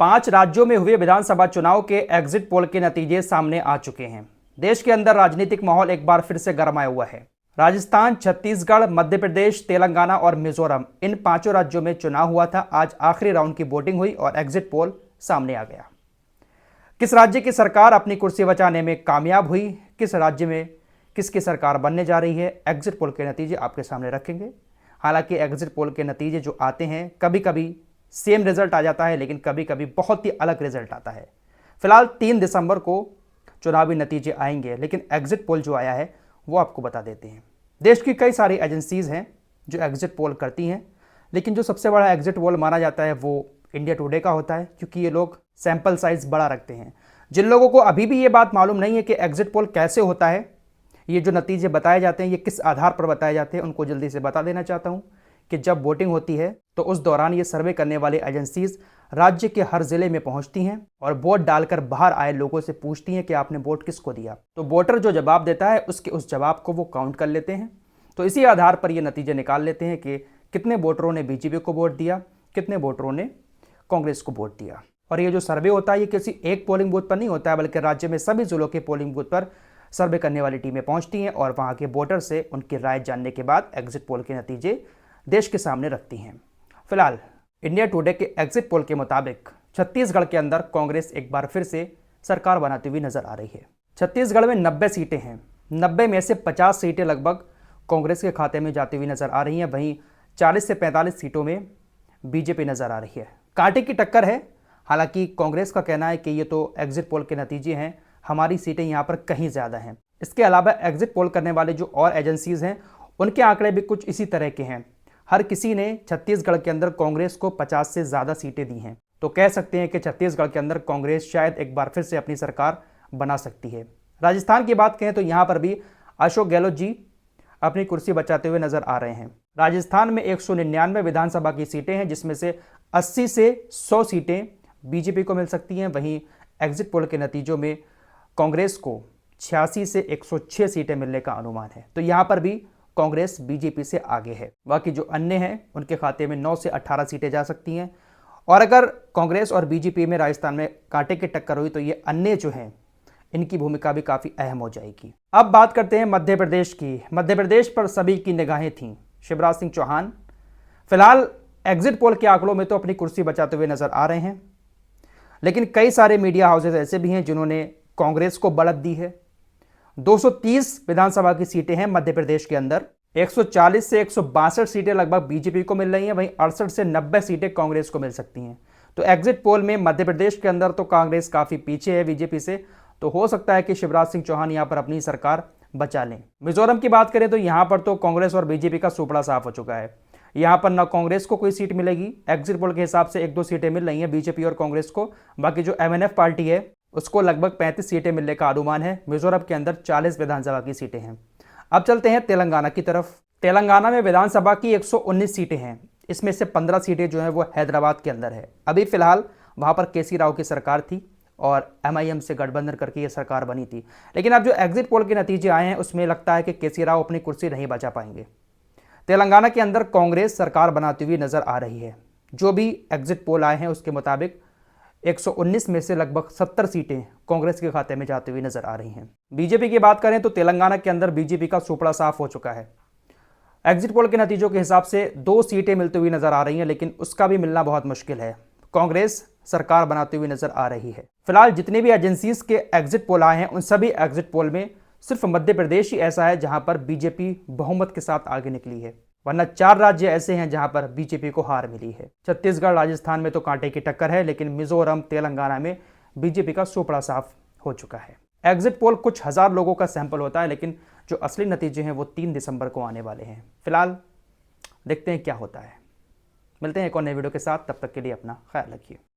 5 राज्यों में हुए विधानसभा चुनाव के एग्जिट पोल के नतीजे सामने आ चुके हैं। देश के अंदर राजनीतिक माहौल एक बार फिर से गरमाया हुआ है। राजस्थान, छत्तीसगढ़, मध्य प्रदेश, तेलंगाना और मिजोरम, इन 5 राज्यों में चुनाव हुआ था। आज आखिरी राउंड की वोटिंग हुई और एग्जिट पोल सामने आ गया। किस राज्य की सरकार अपनी कुर्सी बचाने में कामयाब हुई, किस राज्य में किसकी सरकार बनने जा रही है, एग्जिट पोल के नतीजे आपके सामने रखेंगे। हालांकि एग्जिट पोल के नतीजे जो आते हैं, कभी कभी सेम रिजल्ट आ जाता है, लेकिन कभी कभी बहुत ही अलग रिजल्ट आता है। फिलहाल 3 दिसंबर को चुनावी नतीजे आएंगे, लेकिन एग्जिट पोल जो आया है वो आपको बता देते हैं। देश की कई सारी एजेंसीज हैं जो एग्जिट पोल करती हैं, लेकिन जो सबसे बड़ा एग्जिट पोल माना जाता है वो इंडिया टुडे का होता है, क्योंकि ये लोग सैंपल साइज बड़ा रखते हैं। जिन लोगों को अभी भी ये बात मालूम नहीं है कि एग्जिट पोल कैसे होता है, ये जो नतीजे बताए जाते हैं ये किस आधार पर बताए जाते हैं, उनको जल्दी से बता देना चाहता हूँ कि जब वोटिंग होती है तो उस दौरान ये सर्वे करने वाली एजेंसीज राज्य के हर जिले में पहुंचती हैं और वोट डालकर बाहर आए लोगों से पूछती हैं कि आपने वोट किसको दिया। तो वोटर जो जवाब देता है उसके उस जवाब को वो काउंट कर लेते हैं। तो इसी आधार पर ये नतीजे निकाल लेते हैं कि कितने वोटरों ने बीजेपी को वोट दिया, कितने वोटरों ने कांग्रेस को वोट दिया। और ये जो सर्वे होता है ये किसी एक पोलिंग बूथ पर नहीं होता है, बल्कि राज्य में सभी जिलों के पोलिंग बूथ पर सर्वे करने वाली टीमें पहुंचती हैं और वहां के वोटर से उनकी राय जानने के बाद एग्जिट पोल के नतीजे देश के सामने रखती हैं। फिलहाल इंडिया टुडे के एग्जिट पोल के मुताबिक छत्तीसगढ़ के अंदर कांग्रेस एक बार फिर से सरकार बनाती हुई नजर आ रही है। छत्तीसगढ़ में 90 सीटें हैं, 90 में से 50 सीटें लगभग कांग्रेस के खाते में जाती हुई नजर आ रही हैं। वहीं 40 से 45 सीटों में बीजेपी नजर आ रही है। कांटे की टक्कर है। हालांकि कांग्रेस का कहना है कि ये तो एग्जिट पोल के नतीजे हैं, हमारी सीटें यहाँ पर कहीं ज़्यादा हैं। इसके अलावा एग्जिट पोल करने वाले जो और एजेंसीज हैं उनके आंकड़े भी कुछ इसी तरह के हैं। हर किसी ने छत्तीसगढ़ के अंदर कांग्रेस को 50 से ज़्यादा सीटें दी हैं। तो कह सकते हैं कि छत्तीसगढ़ के अंदर कांग्रेस शायद एक बार फिर से अपनी सरकार बना सकती है। राजस्थान की बात करें तो यहाँ पर भी अशोक गहलोत जी अपनी कुर्सी बचाते हुए नजर आ रहे हैं। राजस्थान में 199 विधानसभा की सीटें हैं, जिसमें से 80 से 100 सीटें बीजेपी को मिल सकती हैं। वहीं एग्जिट पोल के नतीजों में कांग्रेस को 86 से 106 सीटें मिलने का अनुमान है। तो यहाँ पर भी कांग्रेस बीजेपी से आगे है। बाकी जो अन्य हैं उनके खाते में 9 से 18 सीटें जा सकती हैं। और अगर कांग्रेस और बीजेपी में राजस्थान में कांटे की टक्कर हुई तो ये अन्य जो हैं इनकी भूमिका भी काफ़ी अहम हो जाएगी। अब बात करते हैं मध्य प्रदेश की। मध्य प्रदेश पर सभी की निगाहें थीं। शिवराज सिंह चौहान फिलहाल एग्जिट पोल के आंकड़ों में तो अपनी कुर्सी बचाते हुए नजर आ रहे हैं, लेकिन कई सारे मीडिया हाउसेज ऐसे भी हैं जिन्होंने कांग्रेस को बढ़त दी है। 230 विधानसभा की सीटें हैं मध्य प्रदेश के अंदर, 140 से 162 सीटें लगभग बीजेपी को मिल रही हैं। वहीं 68 से 90 सीटें कांग्रेस को मिल सकती हैं। तो एग्जिट पोल में मध्य प्रदेश के अंदर तो कांग्रेस काफ़ी पीछे है बीजेपी से, तो हो सकता है कि शिवराज सिंह चौहान यहाँ पर अपनी सरकार बचा लें। मिजोरम की बात करें तो यहाँ पर तो कांग्रेस और बीजेपी का सुपड़ा साफ हो चुका है। यहाँ पर ना कांग्रेस को कोई सीट मिलेगी, एग्जिट पोल के हिसाब से 1-2 सीटें मिल रही हैं बीजेपी और कांग्रेस को। बाकी जो MNF पार्टी है उसको लगभग 35 सीटें मिलने का अनुमान है। मिजोरम के अंदर 40 विधानसभा की सीटें हैं। अब चलते हैं तेलंगाना की तरफ। तेलंगाना में विधानसभा की 119 सीटें हैं, इसमें से 15 सीटें जो हैं वो हैदराबाद के अंदर है। अभी फिलहाल वहाँ पर KC राव की सरकार थी और MIM से गठबंधन करके ये सरकार बनी थी। लेकिन अब जो एग्जिट पोल के नतीजे आए हैं उसमें लगता है कि KC राव अपनी कुर्सी नहीं बचा पाएंगे। तेलंगाना के अंदर कांग्रेस सरकार बनाती हुई नजर आ रही है। जो भी एग्जिट पोल आए हैं उसके मुताबिक 119 में से लगभग 70 सीटें कांग्रेस के खाते में जाती हुई नजर आ रही हैं। बीजेपी की बात करें तो तेलंगाना के अंदर बीजेपी का सुपड़ा साफ हो चुका है। एग्जिट पोल के नतीजों के हिसाब से 2 सीटें मिलती हुई नजर आ रही हैं, लेकिन उसका भी मिलना बहुत मुश्किल है। कांग्रेस सरकार बनाती हुई नजर आ रही है। फिलहाल जितने भी एजेंसीज के एग्जिट पोल आए हैं उन सभी एग्जिट पोल में सिर्फ मध्य प्रदेश ही ऐसा है जहां पर बीजेपी बहुमत के साथ आगे निकली है, वरना 4 राज्य ऐसे हैं जहां पर बीजेपी को हार मिली है। छत्तीसगढ़, राजस्थान में तो कांटे की टक्कर है, लेकिन मिजोरम, तेलंगाना में बीजेपी का सुपड़ा साफ हो चुका है। एग्जिट पोल कुछ हजार लोगों का सैंपल होता है, लेकिन जो असली नतीजे हैं वो 3 दिसंबर को आने वाले हैं। फिलहाल देखते हैं क्या होता है। मिलते हैं एक और नए वीडियो के साथ, तब तक के लिए अपना ख्याल रखिए।